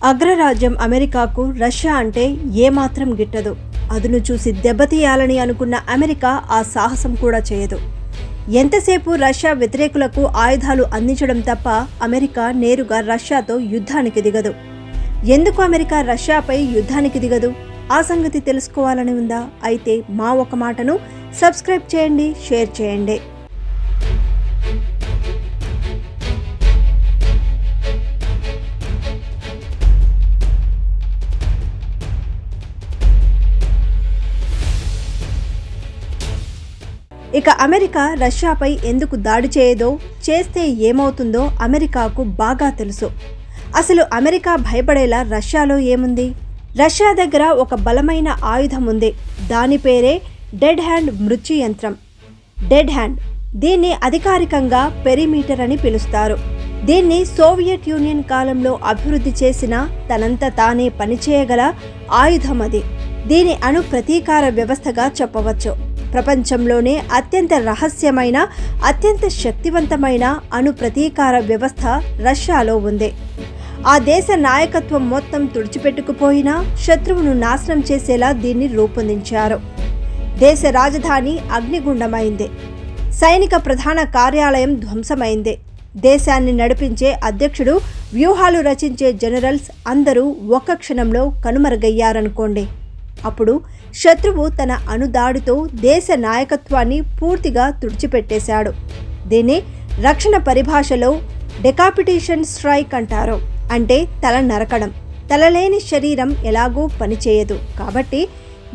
అగ్రరాజ్యం అమెరికాకు రష్యా అంటే ఏమాత్రం గిట్టదు. అదును చూసి దెబ్బతీయాలని అనుకున్న అమెరికా ఆ సాహసం కూడా చేయదు. ఎంతసేపు రష్యా వ్యతిరేకులకు ఆయుధాలు అందించడం తప్ప అమెరికా నేరుగా రష్యాతో యుద్ధానికి దిగదు. ఎందుకు అమెరికా రష్యాపై యుద్ధానికి దిగదు? ఆ సంగతి తెలుసుకోవాలని ఉందా? అయితే మా ఒక మాటను సబ్స్క్రైబ్ చేయండి, షేర్ చేయండి. ఇక అమెరికా రష్యాపై ఎందుకు దాడి చేయదో, చేస్తే ఏమవుతుందో అమెరికాకు బాగా తెలుసు. అసలు అమెరికా భయపడేలా రష్యాలో ఏముంది? రష్యా దగ్గర ఒక బలమైన ఆయుధం ఉంది. దాని పేరే డెడ్ హ్యాండ్ మృత్యు యంత్రం. డెడ్ హ్యాండ్, దీన్ని అధికారికంగా పెరిమీటర్ అని పిలుస్తారు. దీన్ని సోవియట్ యూనియన్ కాలంలో అభివృద్ధి చేసిన తనంత తానే పనిచేయగల ఆయుధం అది. దీని అణు ప్రతీకార వ్యవస్థగా చెప్పవచ్చు. ప్రపంచంలోనే అత్యంత రహస్యమైన, అత్యంత శక్తివంతమైన అణు ప్రతీకార వ్యవస్థ రష్యాలో ఉంది. ఆ దేశ నాయకత్వం మొత్తం తుడిచిపెట్టుకుపోయినా శత్రువును నాశనం చేసేలా దీన్ని రూపొందించారు. దేశ రాజధాని అగ్నిగుండమైంది. సైనిక ప్రధాన కార్యాలయం ధ్వంసమైంది. దేశాన్ని నడిపించే అధ్యక్షుడు, వ్యూహాలు రచించే జనరల్స్ అందరూ ఒక్క క్షణంలో కనుమరుగయ్యారనుకోండి. అప్పుడు శత్రువు తన అణుదాడితో దేశ నాయకత్వాన్ని పూర్తిగా తుడిచిపెట్టేశాడు. దీన్ని రక్షణ పరిభాషలో డెకాపిటేషన్ స్ట్రైక్ అంటారు. అంటే తల నరకడం. తలలేని శరీరం ఎలాగూ పనిచేయదు కాబట్టి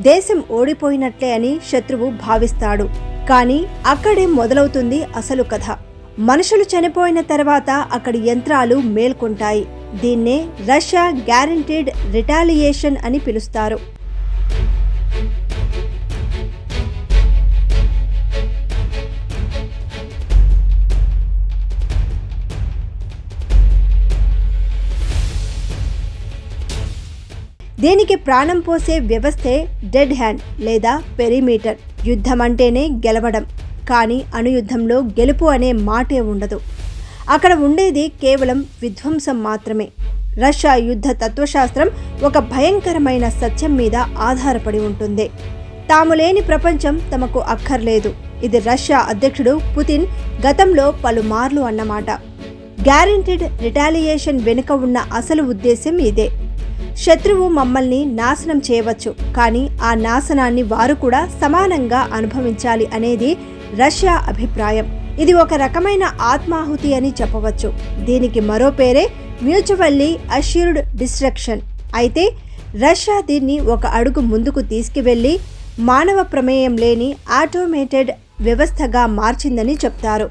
దేశం ఓడిపోయినట్లే అని శత్రువు భావిస్తాడు. కానీ అక్కడే మొదలవుతుంది అసలు కథ. మనుషులు చనిపోయిన తర్వాత అక్కడి యంత్రాలు మేల్కొంటాయి. దీన్నే రష్యా గ్యారంటీడ్ రిటాలియేషన్ అని పిలుస్తారు. దీనికి ప్రాణం పోసే వ్యవస్థే డెడ్ హ్యాండ్ లేదా పెరిమీటర్. యుద్ధం అంటేనే గెలవడం, కానీ అణుయుద్ధంలో గెలుపు అనే మాటే ఉండదు. అక్కడ ఉండేది కేవలం విధ్వంసం మాత్రమే. రష్యా యుద్ధ తత్వశాస్త్రం ఒక భయంకరమైన సత్యం మీద ఆధారపడి ఉంటుంది. తాము లేని ప్రపంచం తమకు అక్కర్లేదు. ఇది రష్యా అధ్యక్షుడు పుతిన్ గతంలో పలుమార్లు అన్నమాట. గ్యారంటీడ్ రిటాలియేషన్ వెనుక ఉన్న అసలు ఉద్దేశం ఇదే. శత్రువు మమ్మల్ని నాశనం చేయవచ్చు, కానీ ఆ నాశనాన్ని వారు కూడా సమానంగా అనుభవించాలి అనేది రష్యా అభిప్రాయం. ఇది ఒక రకమైన ఆత్మాహుతి అని చెప్పవచ్చు. దీనికి మరో పేరే మ్యూచువల్లీ అష్యూర్డ్ డిస్ట్రక్షన్. అయితే రష్యా దీన్ని ఒక అడుగు ముందుకు తీసుకువెళ్లి మానవ ప్రమేయం లేని ఆటోమేటెడ్ వ్యవస్థగా మార్చిందని చెప్తారు.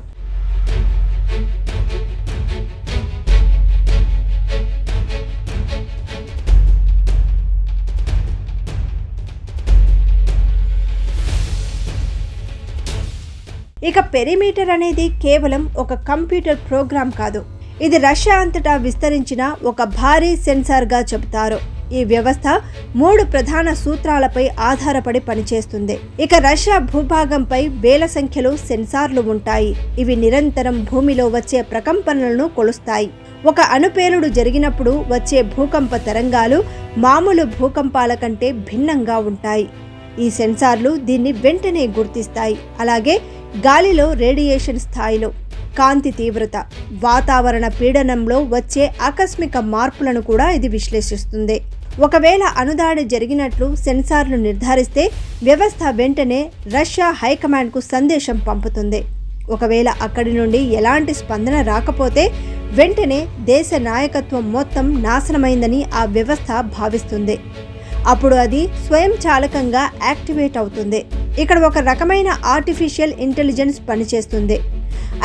ఇక పెరిమీటర్ అనేది కేవలం ఒక కంప్యూటర్ ప్రోగ్రామ్ కాదు. ఇది రష్యా అంతటా విస్తరించిన ఒక భారీ సెన్సార్గా చెబుతారు. ఈ వ్యవస్థ 3 ప్రధాన సూత్రాలపై ఆధారపడి పనిచేస్తుంది. ఇక రష్యా భూభాగంపై వేల సంఖ్యలో సెన్సార్లు ఉంటాయి. ఇవి నిరంతరం భూమిలో వచ్చే ప్రకంపనలను కొలుస్తాయి. ఒక అణుపేలుడు జరిగినప్పుడు వచ్చే భూకంప తరంగాలు మామూలు భూకంపాల కంటే భిన్నంగా ఉంటాయి. ఈ సెన్సార్లు దీన్ని వెంటనే గుర్తిస్తాయి. అలాగే గాలిలో రేడియేషన్ స్థాయిలో, కాంతి తీవ్రత, వాతావరణ పీడనంలో వచ్చే ఆకస్మిక మార్పులను కూడా ఇది విశ్లేషిస్తుంది. ఒకవేళ అణుదాడి జరిగినట్లు సెన్సార్లు నిర్ధారిస్తే వ్యవస్థ వెంటనే రష్యా హైకమాండ్కు సందేశం పంపుతుంది. ఒకవేళ అక్కడి నుండి ఎలాంటి స్పందన రాకపోతే వెంటనే దేశ నాయకత్వం మొత్తం నాశనమైందని ఆ వ్యవస్థ భావిస్తుంది. అప్పుడు అది స్వయంచాలకంగా యాక్టివేట్ అవుతుంది. ఇక్కడ ఒక రకమైన ఆర్టిఫిషియల్ ఇంటెలిజెన్స్ పనిచేస్తుంది.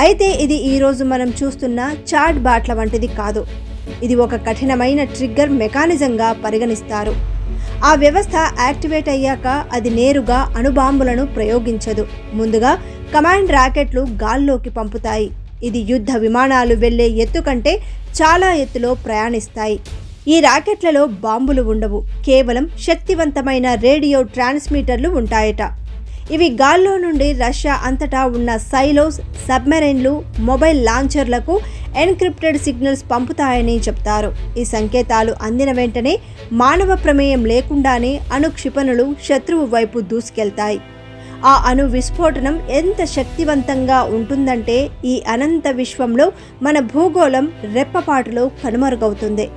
అయితే ఇది ఈరోజు మనం చూస్తున్న చాట్ బాట్ల వంటిది కాదు. ఇది ఒక కఠినమైన ట్రిగ్గర్ మెకానిజంగా పరిగణిస్తారు. ఆ వ్యవస్థ యాక్టివేట్ అయ్యాక అది నేరుగా అణుబాంబులను ప్రయోగించదు. ముందుగా కమాండ్ రాకెట్లు గాల్లోకి పంపుతాయి. ఇది యుద్ధ విమానాలు వెళ్లే ఎత్తు కంటే చాలా ఎత్తులో ప్రయాణిస్తాయి. ఈ రాకెట్లలో బాంబులు ఉండవు. కేవలం శక్తివంతమైన రేడియో ట్రాన్స్మిటర్లు ఉంటాయట. ఇవి గాల్లో నుండి రష్యా అంతటా ఉన్న సైలోస్, సబ్మెరైన్లు, మొబైల్ లాంచర్లకు ఎన్క్రిప్టెడ్ సిగ్నల్స్ పంపుతాయని చెప్తారు. ఈ సంకేతాలు అందిన వెంటనే మానవ ప్రమేయం లేకుండానే అణు క్షిపణులు శత్రువు వైపు దూసుకెళ్తాయి. ఆ అణు విస్ఫోటనం ఎంత శక్తివంతంగా ఉంటుందంటే ఈ అనంత విశ్వంలో మన భూగోళం రెప్పపాటులో కనుమరుగవుతుంది.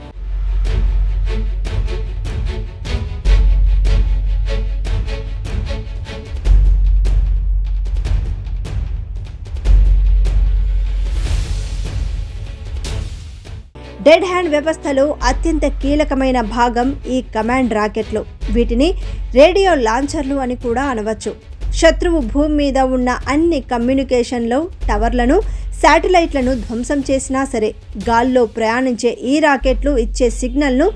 డెడ్ హ్యాండ్ వ్యవస్థలో అత్యంత కీలకమైన భాగం ఈ కమాండ్ రాకెట్లు. వీటిని రేడియో లాంచర్లు అని కూడా అనవచ్చు. శత్రువు భూమి మీద ఉన్న అన్ని కమ్యూనికేషన్లో టవర్లను, శాటిలైట్లను ధ్వంసం చేసినా సరే గాల్లో ప్రయాణించే ఈ రాకెట్లు ఇచ్చే సిగ్నల్ను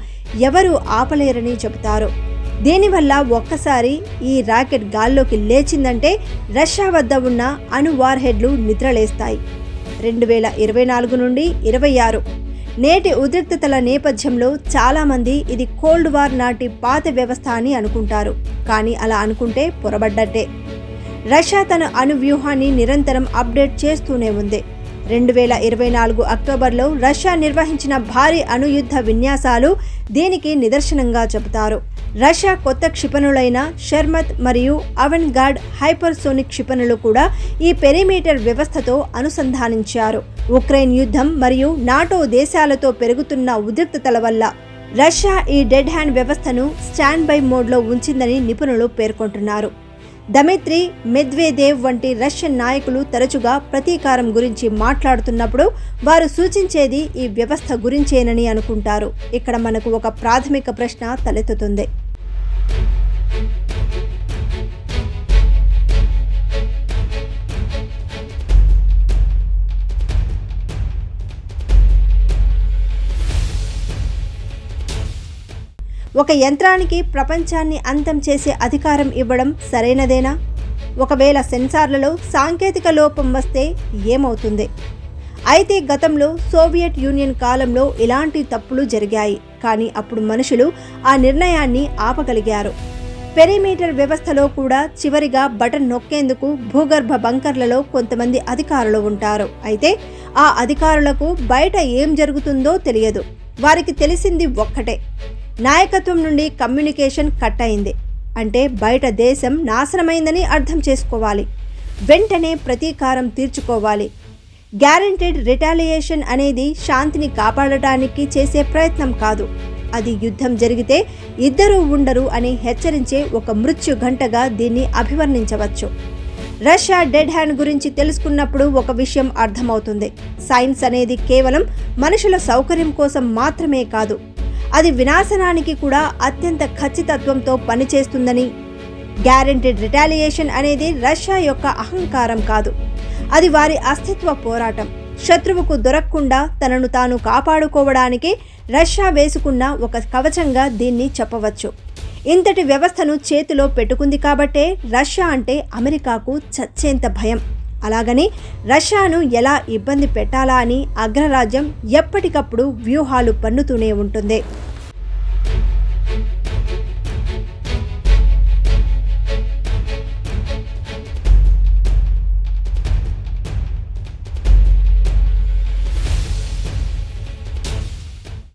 ఎవరూ ఆపలేరని చెబుతారు. దీనివల్ల ఒక్కసారి ఈ రాకెట్ గాల్లోకి లేచిందంటే రష్యా వద్ద ఉన్న అణు వార్హెడ్లు నిద్రలేస్తాయి. 2024 నుండి 26 నేటి ఉద్రిక్తతల నేపథ్యంలో చాలామంది ఇది కోల్డ్ వార్ నాటి పాత వ్యవస్థ అని అనుకుంటారు. కానీ అలా అనుకుంటే పొరబడ్డట్టే. రష్యా తన అణు వ్యూహాన్ని నిరంతరం అప్డేట్ చేస్తూనే ఉంది. 2024 అక్టోబర్లో రష్యా నిర్వహించిన భారీ అణుయుద్ధ విన్యాసాలు దీనికి నిదర్శనంగా చెబుతారు. రష్యా కొత్త క్షిపణులైన షెర్మత్ మరియు అవెన్గార్డ్ హైపర్సోనిక్ క్షిపణులు కూడా ఈ పెరిమీటర్ వ్యవస్థతో అనుసంధానించారు. ఉక్రెయిన్ యుద్ధం మరియు నాటో దేశాలతో పెరుగుతున్న ఉద్రిక్తతల వల్ల రష్యా ఈ డెడ్ హ్యాండ్ వ్యవస్థను స్టాండ్ బై మోడ్లో ఉంచిందని నిపుణులు పేర్కొంటున్నారు. దమిత్రీ మెద్వెదేవ్ వంటి రష్యన్ నాయకులు తరచుగా ప్రతీకారం గురించి మాట్లాడుతున్నప్పుడు వారు సూచించేది ఈ వ్యవస్థ గురించేనని అనుకుంటారు. ఇక్కడ మనకు ఒక ప్రాథమిక ప్రశ్న తలెత్తుతుంది. ఒక యంత్రానికి ప్రపంచాన్ని అంతం చేసే అధికారం ఇవ్వడం సరైనదేనా? ఒకవేళ సెన్సార్లలో సాంకేతిక లోపం వస్తే ఏమవుతుంది? అయితే గతంలో సోవియట్ యూనియన్ కాలంలో ఇలాంటి తప్పులు జరిగాయి. కానీ అప్పుడు మనుషులు ఆ నిర్ణయాన్ని ఆపగలిగారు. పెరిమీటర్ వ్యవస్థలో కూడా చివరిగా బటన్ నొక్కేందుకు భూగర్భ బంకర్లలో కొంతమంది అధికారులు ఉంటారు. అయితే ఆ అధికారులకు బయట ఏం జరుగుతుందో తెలియదు. వారికి తెలిసింది ఒక్కటే, నాయకత్వం నుండి కమ్యూనికేషన్ కట్ అయింది అంటే బయట దేశం నాశనమైందని అర్థం చేసుకోవాలి. వెంటనే ప్రతీకారం తీర్చుకోవాలి. గ్యారెంటీడ్ రిటాలియేషన్ అనేది శాంతిని కాపాడటానికి చేసే ప్రయత్నం కాదు. అది యుద్ధం జరిగితే ఇద్దరూ ఉండరు అని హెచ్చరించే ఒక మృత్యు గంటగా దీన్ని అభివర్ణించవచ్చు. రష్యా డెడ్ హ్యాండ్ గురించి తెలుసుకున్నప్పుడు ఒక విషయం అర్థమవుతుంది. సైన్స్ అనేది కేవలం మనుషుల సౌకర్యం కోసం మాత్రమే కాదు, అది వినాశనానికి కూడా అత్యంత ఖచ్చితత్వంతో పనిచేస్తుందని. గ్యారెంటీడ్ రిటాలియేషన్ అనేది రష్యా యొక్క అహంకారం కాదు, అది వారి అస్తిత్వ పోరాటం. శత్రువుకు దొరకకుండా తనను తాను కాపాడుకోవడానికి రష్యా వేసుకున్న ఒక కవచంగా దీన్ని చెప్పవచ్చు. ఇంతటి వ్యవస్థను చేతిలో పెట్టుకుంది కాబట్టే రష్యా అంటే అమెరికాకు చచ్చేంత భయం. అలాగని రష్యాను ఎలా ఇబ్బంది పెట్టాలా అని అగ్రరాజ్యం ఎప్పటికప్పుడు వ్యూహాలు పన్నుతూనే ఉంటుంది.